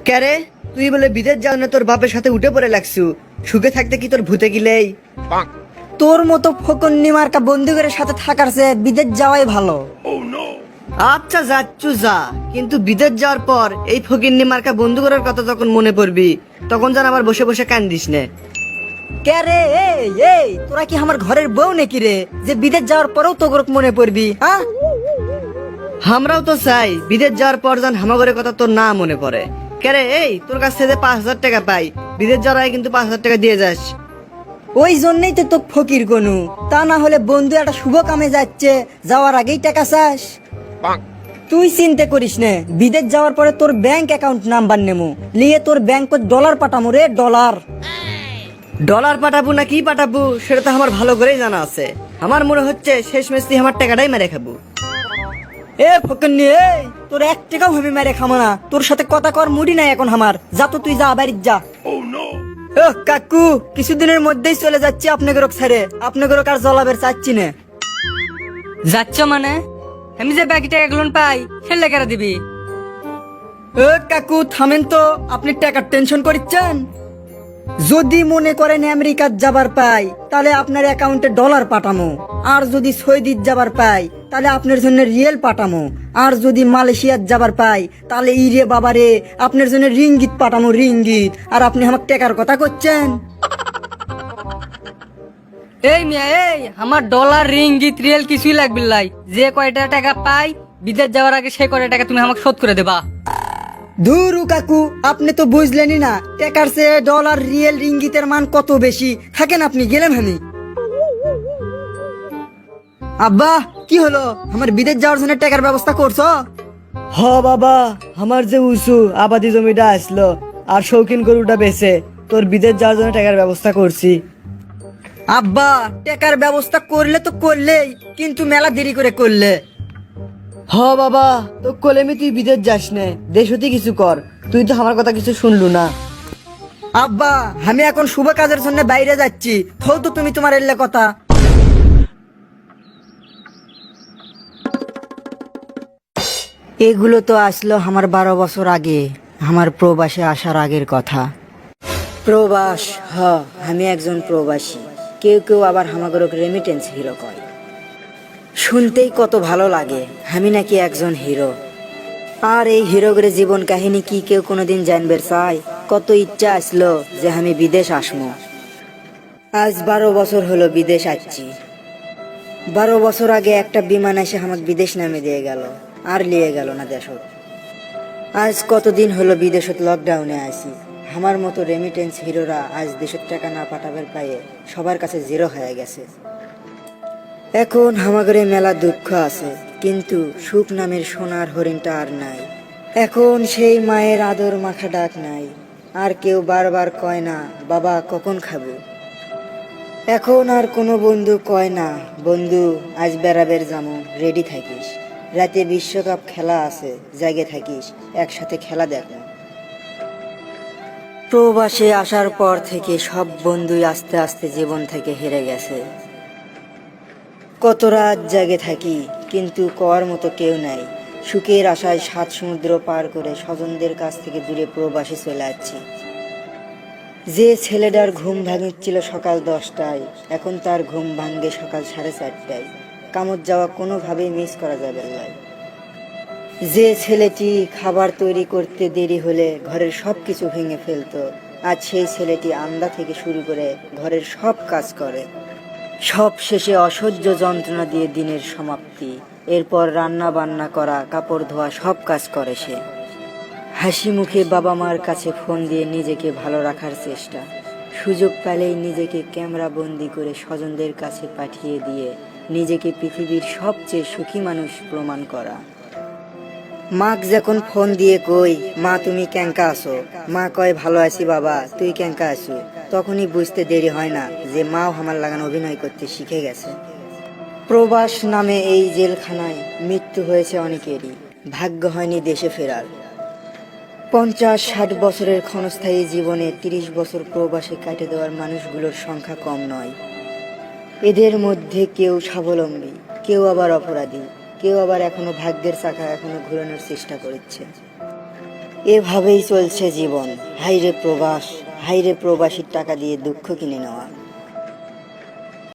ক্যারে, তুই বলে বিদেশ যাও না, তোর বাপের সাথে উঠে পড়ে লাগছু। সুখে থাকতে কি তোর ভূতে গিলেই? তোর মতো ফকন্নি মার্কা বন্ধুদের সাথে থাকার চেয়ে বিদেশ যাওয়াই ভালো। আচ্ছা যাচ্ছু যা, কিন্তু বিদেশ যাওয়ার পর এই ফকিন্নি মার্কা বন্ধু করার কথা যখন মনে পড়বি, তখন যেন আবার বসে বসে কান্দিস নে। কে রে? এই এই তোরা কি আমার ঘরের বউ নাকি রে, যে বিদেশ যাওয়ার পরেও তোর মনে পড়বি? হ্যাঁ, আমরাও তো চাই বিদেশ যাওয়ার পর যেন হামাগরের কথা তোর না মনে পড়ে। ক্যারে, এই তোর কাছ থেকে 5,000 টাকা পাই, বিদেশ যাওয়ার আগে কিন্তু 5,000 টাকা দিয়ে যাস। ওই জন্যই তো তোকে ফকির গনু। তা না হলে বন্ধু একটা শুভ কামে যাচ্ছে, যাওয়ার আগেই টাকা চাস? তুই চিন্তা করিস নে, বিদেশ যাওয়ার পরে তোর ব্যাংক অ্যাকাউন্ট নাম্বার নেমু, নিয়ে তোর ব্যাংক ডলার পাঠামু রে, ডলার। ডলার পাঠাবো না কি পাঠাবো সেটা তো আমার ভালো করেই জানা আছে। আমার মনে হচ্ছে শেষমেশ তুই আমার টাকাটাই মেরে খাবো। এ ফকন্নি, এই তোর এক টাকাও আমি মেরে খামো না। তোর সাথে কথা কর মুডি নাই এখন আমার। যা তো তুই, যা বাড়ির যা। ও কাকু, কিছুদিনের মধ্যেই চলে যাচ্ছি আপনাকে ছেড়ে। আপনাকে আর জলাবের চাচ্ছি না। যাচ্ছ মানে? আমি যে বাকি টাকা গুলো পাই সে লেখারা দিবি? ও কাকু থামেন তো, আপনি টাকার টেনশন করছেন? যদি মনে করেন আমেরিকার যাবার পাই, তাহলে আপনার অ্যাকাউন্টে ডলার পাঠামো। আর যদি সৌদির যাবার পাই, তাহলে আপনার জন্য রিয়েল পাঠামো। আর যদি মালয়েশিয়ার যাবার পাই, তাহলে ইরে বাবারে আপনার জন্য রিঙ্গিত পাঠামো, রিঙ্গিত। আর আপনি আমাকে টাকার কথা করছেন? এই মিয়া, এই আমার ডলার রিঙ্গিত রিয়েল কিছুই লাগবে লাই। যে কয়টা টাকা পাই বিদেশ যাওয়ার আগে সেই কয়টা টাকা তুমি আমাকে শোধ করে দেবা। ধুরু কাকু, আপনি তো বুঝলেনই না, টাকার চেয়ে ডলার রিয়েল রিঙ্গিতের মান কত বেশি। থাকেন আপনি, গেলাম আমি। আব্বা, কি হলো? আমার বিদেশ যাওয়ার জন্য টাকার ব্যবস্থা করছো? হ বাবা, আমার যে উঁচু আবাদি জমিটা আসলো আর শৌখিন গরুটা বেচে তোর বিদেশ যাওয়ার জন্য টাকার ব্যবস্থা করছি। আব্বা, টাকার ব্যবস্থা করলে তো করলেই, কিন্তু মেলা দেরি করে করলে। হ বাবা, তো কলেমি তুই বিদেশ যাস নে, দেশ হতে কিছু কর। তুই তো আমার কথা কিছু শুনলু না। আব্বা, আমি এখন শুভ কাজের জন্য বাইরে যাচ্ছি। থৌ তো তুমি তোমার এলে কথা। এগুলো তো আসলো আমার 12 বছর আগে, আমার প্রবাসে আসার আগের কথা। প্রবাস, আমি একজন প্রবাসী। কেউ কেউ আবার হামাগরক রেমিটেন্স হিরো কয়। শুনতেই কত ভালো লাগে, আমি নাকি একজন হিরো। আর এই হিরোগের জীবন কাহিনী কি কেউ কোনোদিন জানবে চাই? কত ইচ্ছা আসলো যে আমি বিদেশ আসমো। আজ 12 বছর হলো বিদেশ আসছি। 12 বছর আগে একটা বিমান এসে আমাকে বিদেশ নামে দিয়ে গেল, আর লিয়ে গেল না দেশত। আজ কতদিন হলো বিদেশত লকডাউনে আছি। আমার মতো রেমিটেন্স হিরোরা আজ দেশের টাকা না পাঠাবার পায়ে সবার কাছে জিরো হয়ে গেছে। এখন হামাগরে মেলা দুঃখ আছে, কিন্তু সুখ নামের সোনার হরিণটা আর নাই। এখন সেই মায়ের আদর মাখা ডাক নাই, আর কেউ বারবার কয় না বাবা কখন খাবো। এখন আর কোনো বন্ধু কয় না বন্ধু আজ বেড়াবের যামো, রেডি থাকিস। রাতে বিশ্বকাপ খেলা আছে, জায়গায় থাকিস, একসাথে খেলা দেখো। প্রবাসে আসার পর থেকে সব বন্ধুই আস্তে আস্তে জীবন থেকে হেরে গেছে। কত রাত জাগে থাকি, কিন্তু কর মতো কেউ নাই। সুখের আশায় 7 সমুদ্র পার করে স্বজনদের কাছ থেকে দূরে প্রবাসে চলে যাচ্ছি। যে ছেলেটার ঘুম ভাঙছিল সকাল 10টায়, এখন তার ঘুম ভাঙবে সকাল 4:30টায়। কামত যাওয়া কোনোভাবেই মিস করা যাবে না। যে ছেলেটি খাবার তৈরি করতে দেরি হলে ঘরের সব কিছু ভেঙে ফেলতো, আজ সেই ছেলেটি আন্দা থেকে শুরু করে ঘরের সব কাজ করে। সব শেষে অসহ্য যন্ত্রণা দিয়ে দিনের সমাপ্তি। এরপর রান্না বান্না করা, কাপড় ধোয়া, সব কাজ করে সে। হাসি মুখে বাবা মার কাছে ফোন দিয়ে নিজেকে ভালো রাখার চেষ্টা। সুযোগ পেলেই নিজেকে ক্যামেরা বন্দি করে স্বজনদের কাছে পাঠিয়ে দিয়ে নিজেকে পৃথিবীর সবচেয়ে সুখী মানুষ প্রমাণ করা। মাক যখন ফোন দিয়ে কই মা তুমি ক্যাঙ্কা আছো, মা কয় ভালো আছি বাবা, তুই ক্যাঙ্কা আছো, তখনই বুঝতে দেরি হয় না যে মাও আমার লাগানো অভিনয় করতে শিখে গেছে। প্রবাস নামে এই জেলখানায় মৃত্যু হয়েছে অনেকেরই, ভাগ্য হয়নি দেশে ফেরার। 50-60 বছরের ক্ষণস্থায়ী জীবনে 30 বছর প্রবাসে কাটে দেওয়ার মানুষগুলোর সংখ্যা কম নয়। এদের মধ্যে কেউ স্বাবলম্বী, কেউ আবার অপরাধী, কেউ আবার এখনো ভাগ্যের চাকা এখনো ঘোরানোর চেষ্টা করছে। এভাবেই চলছে জীবন। হাইরে প্রবাস, হাইরে প্রবাসীর টাকা দিয়ে দুঃখ কিনে নেওয়া।